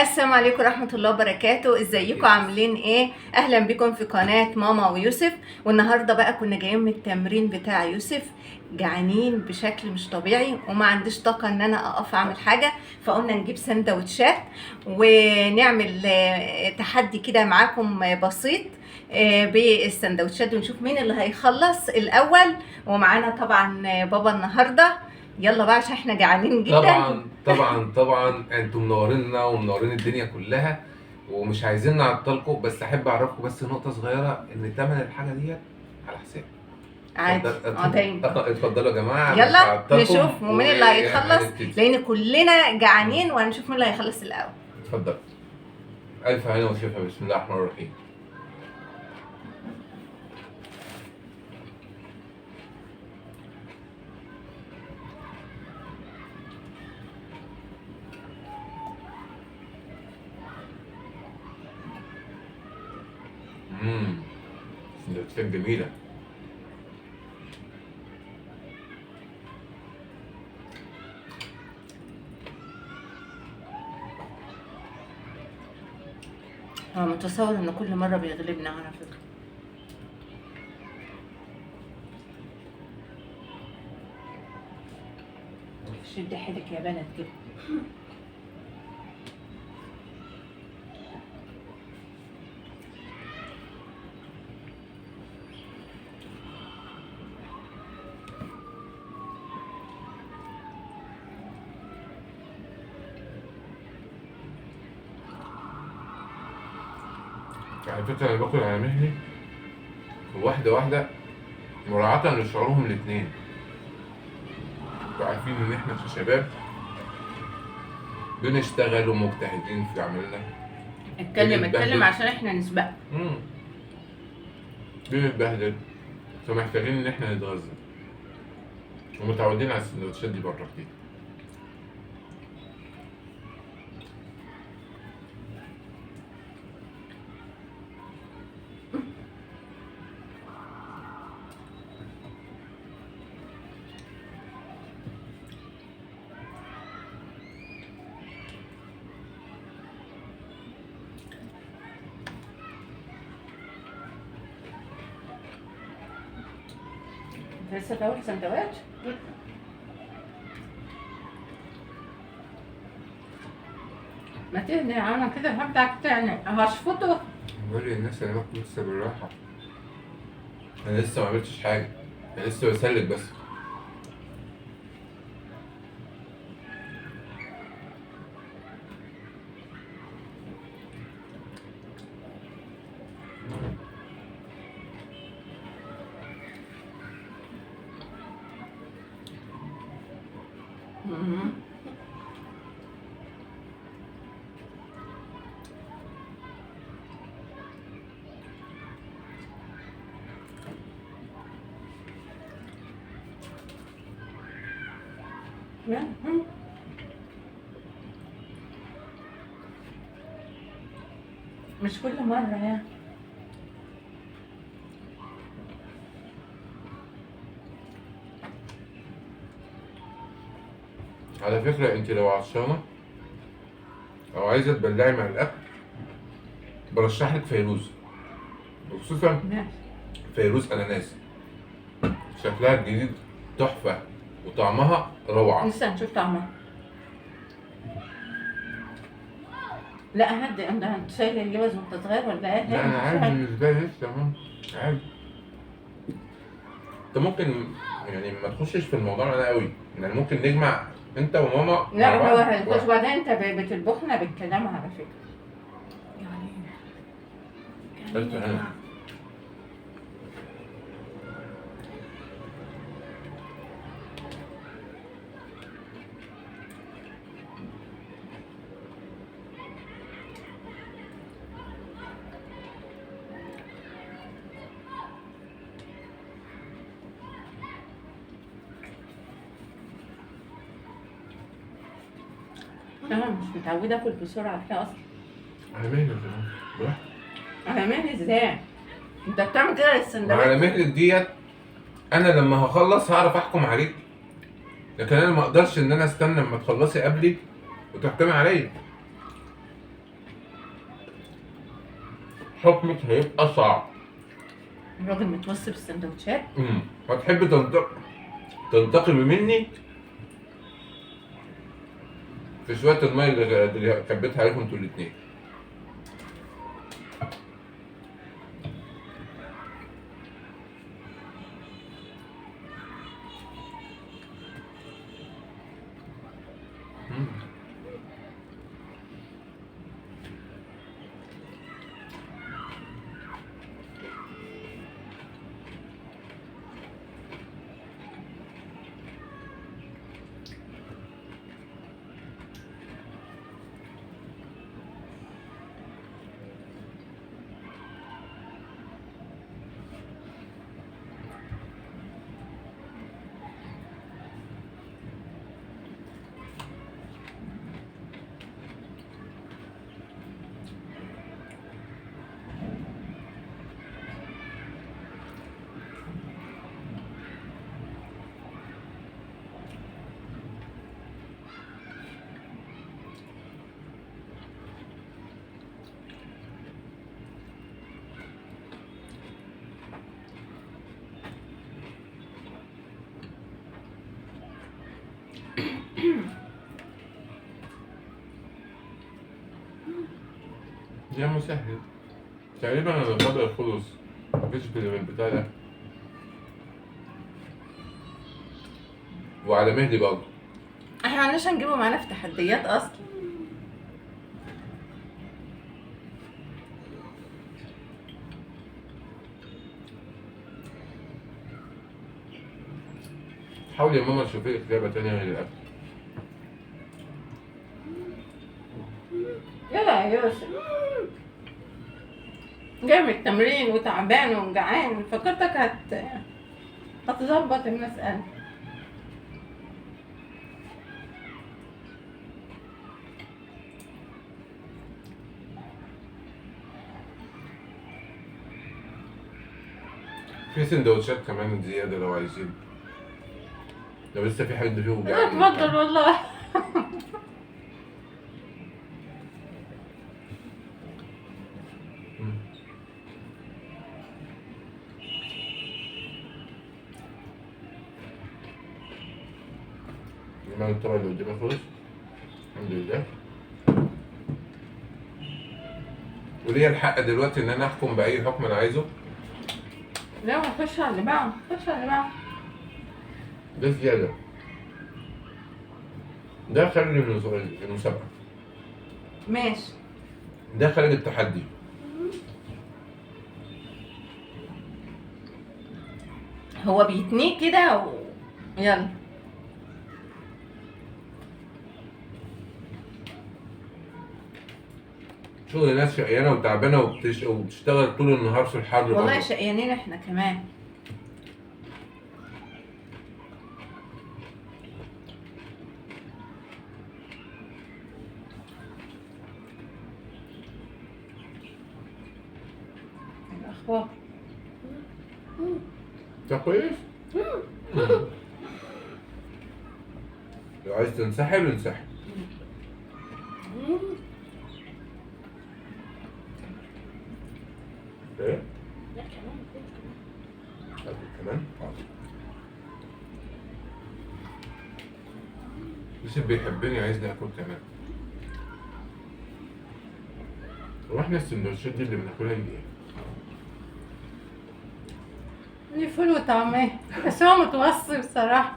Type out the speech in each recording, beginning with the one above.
السلام عليكم ورحمة الله وبركاته. ازيكم عاملين ايه؟ اهلا بكم في قناة ماما ويوسف. والنهاردة بقى كنا جايين من التمرين بتاع يوسف، جعانين بشكل مش طبيعي وما عنديش طاقة ان انا اقف اعمل حاجة، فقلنا نجيب سندوتشات ونعمل تحدي كده معاكم بسيط بالسندوتشات، ونشوف مين اللي هيخلص الاول. ومعانا طبعا بابا النهاردة. يلا بقى عشان احنا جعانين جدا. طبعا انتم منوريننا ومنورين الدنيا كلها، ومش عايزين نعطلكم، بس احب اعرفكم بس نقطه صغيره، ان ثمن الحاجه ديت على حسابي. عادي دايما. اتفضلوا يا جماعه، مش يلا هعطلكم نشوف مين اللي هيخلص، وهنبتدي. لان كلنا جعانين وهنشوف مين اللي هيخلص الاول. اتفضل. الف هنا وشفا، بسم الله الرحمن الرحيم. سندوتشات جميله. هو متصور ان كل مره بيغلبنا على فكره. شد حيلك يا بنات كده. على فكره انا باكل على مهلي واحده واحده، مراعاه لشعورهم الاثنين. عارفين ان احنا كشباب بنشتغل ومجتهدين في عملنا. اتكلم عشان احنا نسبق. بنتبهدل، فمحتاجين ان احنا نتغذى، ومتعودين على السندوتشات دي بره كتير. انت لسه تاكل سندوتش؟ ما تهني انا كده هبدأ تاني هشفطه. بقول للناس انا باكل لسه بالراحه، انا لسه ما عملتش حاجه، انا لسه بسلك بس. مش كل مرة يعني. على فكره انت لو عطشانه او عايزه تبلعي مع الاكل، برشح لك فيروز، وخصوصا فيروز اناناس. شكلها الجديد تحفه وطعمها روعه. لسه هنشوف طعمها. لا هدي، انت شايل اللوز وانت صغير ولا ايه؟ لا انا عادي بالنسبه لي لسه عادي. انت ممكن يعني ما تخشش في الموضوع ده قوي، يعني ممكن نجمع انت وماما لا مع هو بعض. هيخش بعدين. انت بتطبخنا بالكلام على فكرة. ألف هنا. انا مش متعودة اكل بسرعة كده اصلا. على مهلك براحتك. على مهلي ازاي؟ انت بتعمل كده على للسندوتش؟ مهلك ديت انا لما هخلص هعرف احكم عليك، لكن انا ما اقدرش ان انا استنى لما تخلصي قبلي وتحكمي عليا. حكمك هيبقى صعب. الراجل متوصي بالسندوتشات. هتحب تنتقمي مني في شويه الميه اللي كبيتها عليكم انتوا الاثنين. يا مسهل. تقريبا انا الغدا خلص، مفيش غير البتاع ده. وعلى مهلي برضه. احنا معناش هنجيبه معانا في تحديات اصلا. حاولي يا ماما تشوفي لك لعبه تانية غير الاكل. يلا يا يوسف، جاي من التمرين وتعبان وجعان، فكرتك هتظبط المسألة. في سندوتشات كمان زياده لو عايزين، لو لسه في حد فيهم لا اتفضل والله. جمال الطبق اللي قدامي خلص الحمد لله. وليا الحق دلوقتي ان انا احكم باي حكم انا عايزه. لا خش على اللي بعده، خش على اللي بعده. ده زياده، ده خارج المسابقه، ماشي. ده خارج التحدي. هو بيتنيه كده يلا. شغل ناس شقيانه وتعبانه وبتشتغل طول النهار في الحر. والله شقيانين احنا كمان. الاخبار ده كويس. لو عايز تنسحب انسحب. ايه؟ لا كمان كمان؟ يوسف بيحبني عايزني اكل كمان. هو احنا السندوتشات دي اللي بناكلها دي ايه؟ دي فول وطعمية، بس هو متوصي بصراحة.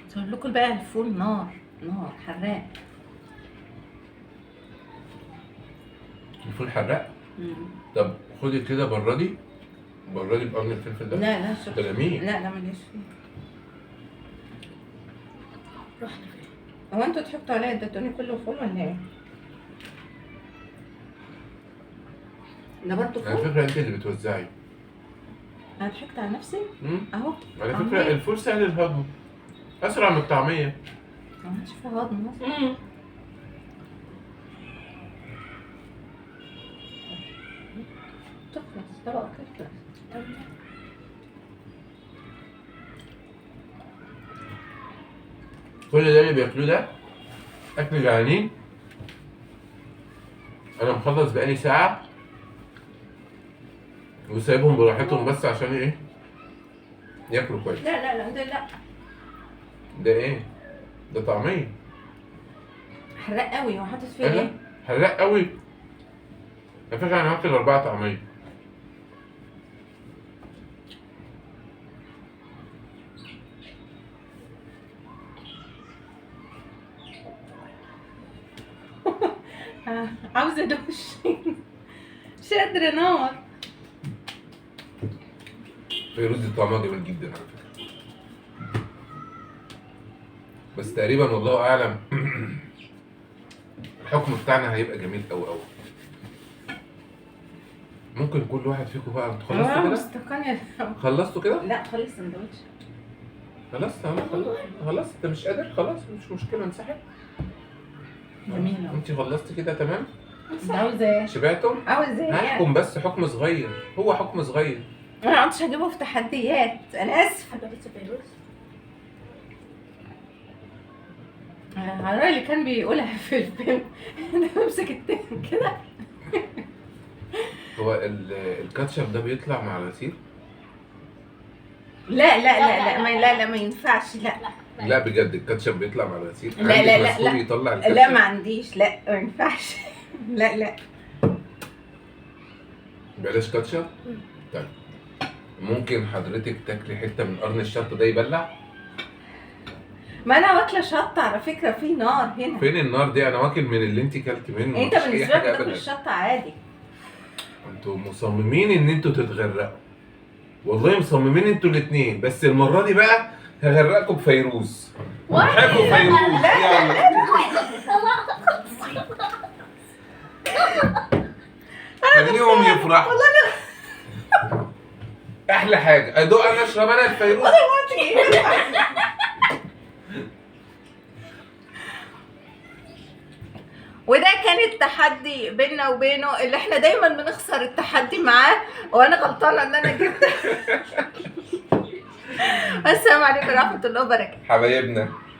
صار لكم بقى الفول نار نار حراق. الفول حراق؟ طب خدي كده بردي بقرن الفلفل ده. لا لا شكرا. تلاميذ. لا ماليش فيه. رحنا فين؟ هو انتوا ضحكتوا عليا اديتوني كله فول ولا ايه؟ ده برضه على فول؟ فكرة انت اللي بتوزعي. انا ضحكت على نفسي؟ اهو. على فكرة الفول سهل الهضم، اسرع من الطعمية. ما عادش فيه هضم اصلا. تخلص طبقك يخلص. كل ده اللي بياكلوه ده اكل جعانين. انا مخلص بقالي ساعه وسايبهم براحتهم بس عشان ايه؟ ياكلوا كويس. لا لا لا ده لا، ده ايه؟ ده طعميه. حراق قوي. هو حاطط فيه انا ايه؟ حراق قوي. على فكره انا واكل 4 طعميه. عاوزه دوش. مش قادره نار. فيروز دي طعمها جميل جدا على فكره. بس تقريبا والله اعلم الحكم بتاعنا هيبقى جميل قوي قوي. ممكن كل واحد فيكم بقى خلصتوا كده؟ مستقنية. خلصتوا كده؟ لا خلص السندوتش. خلاص انت مش قادر، خلاص مش مشكله انسحب. جميلة. انت خلصتي كده تمام؟ انت عاوزه ايه؟ شبعتم؟ عاوزه ايه؟ هحكم بس حكم صغير، هو حكم صغير. انا ما عدتش هجيبه في تحديات، انا اسفه. حاجة بس فيروز. على الرأي اللي كان بيقولها في الفيلم ده بمسك التاني كده. هو الكاتشب ده بيطلع مع العصير؟ لا لا لا لا ما ينفعش. لا لا بجد الكاتشب بيطلع مع العصير؟ لا لا عندك لا مسؤول لا. يطلع الكاتشب؟ لا ما عنديش، لا ما ينفعش. لا لا بلاش كاتشب؟ طيب ممكن حضرتك تاكلي حته من قرن الشطه ده يبلع؟ ما انا واكله شطه على فكره، في نار هنا. فين النار دي؟ انا واكل من اللي انت كلت منه. انت مفيش أي بالنسبه حاجة لك بتاكل أبداً. الشطه عادي. انتوا مصممين ان انتوا تتغرقوا، والله مصممين انتوا الاثنين، بس المره دي بقى هغرقكم بفيروز. حبوا فيروز يلا. خليهم يفرحوا. احلى حاجه ادوق انا اشرب انا الفيروز. وده كان التحدي بيننا وبينه، اللي احنا دايما بنخسر التحدي معاه، وانا غلطانه ان انا جبت. السلام عليكم ورحمه الله وبركاته. حبايبنا